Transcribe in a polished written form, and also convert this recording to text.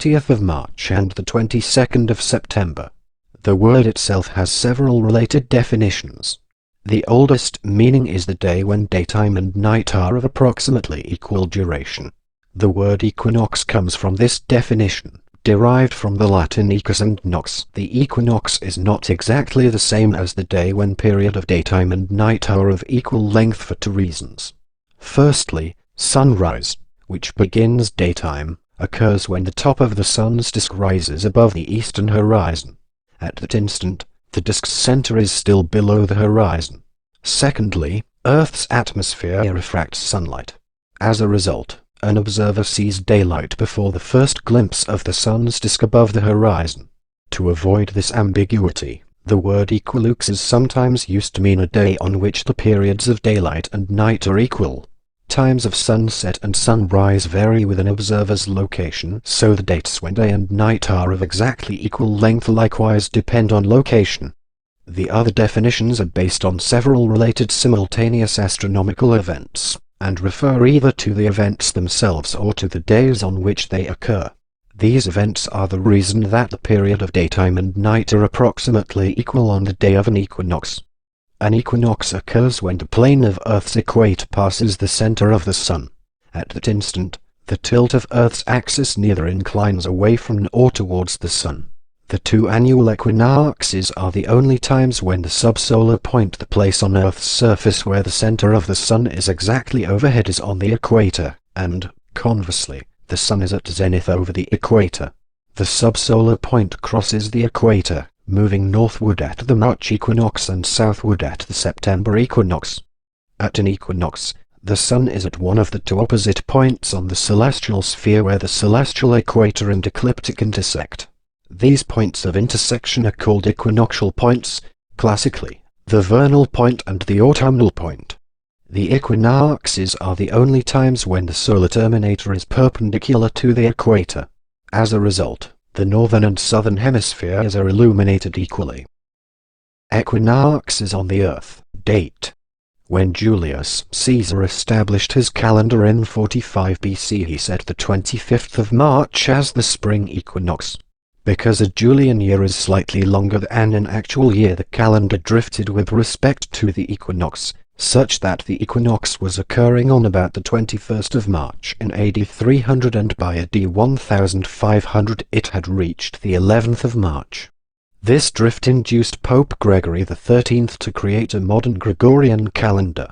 20th of March and the 22nd of September. The word itself has several related definitions. The oldest meaning is the day when daytime and night are of approximately equal duration. The word equinox comes from this definition, derived from the Latin equus and nox. The equinox is not exactly the same as the day when period of daytime and night are of equal length for two reasons. Firstly, sunrise, which begins daytime, occurs when the top of the sun's disk rises above the eastern horizon. At that instant, the disk's center is still below the horizon. Secondly, Earth's atmosphere refracts sunlight. As a result, an observer sees daylight before the first glimpse of the sun's disk above the horizon. To avoid this ambiguity, the word equilux is sometimes used to mean a day on which the periods of daylight and night are equal. Times of sunset and sunrise vary with an observer's location, so the dates when day and night are of exactly equal length likewise depend on location. The other definitions are based on several related simultaneous astronomical events, and refer either to the events themselves or to the days on which they occur. These events are the reason that the period of daytime and night are approximately equal on the day of an equinox. An equinox occurs when the plane of Earth's equator passes the center of the Sun. At that instant, the tilt of Earth's axis neither inclines away from or towards the Sun. The two annual equinoxes are the only times when the subsolar point, the place on Earth's surface where the center of the Sun is exactly overhead, is on the equator, and, conversely, the Sun is at zenith over the equator. The subsolar point crosses the equator, moving northward at the March equinox and southward at the September equinox. At an equinox, the Sun is at one of the two opposite points on the celestial sphere where the celestial equator and ecliptic intersect. These points of intersection are called equinoctial points, classically, the vernal point and the autumnal point. The equinoxes are the only times when the solar terminator is perpendicular to the equator. As a result, the northern and southern hemispheres are illuminated equally. Equinoxes on the Earth. Date. When Julius Caesar established his calendar in 45 BC, he set the 25th of March as the spring equinox. Because a Julian year is slightly longer than an actual year, the calendar drifted with respect to the equinox, such that the equinox was occurring on about the 21st of March in AD 300, and by AD 1500 it had reached the 11th of March. This drift induced Pope Gregory XIII to create a modern Gregorian calendar.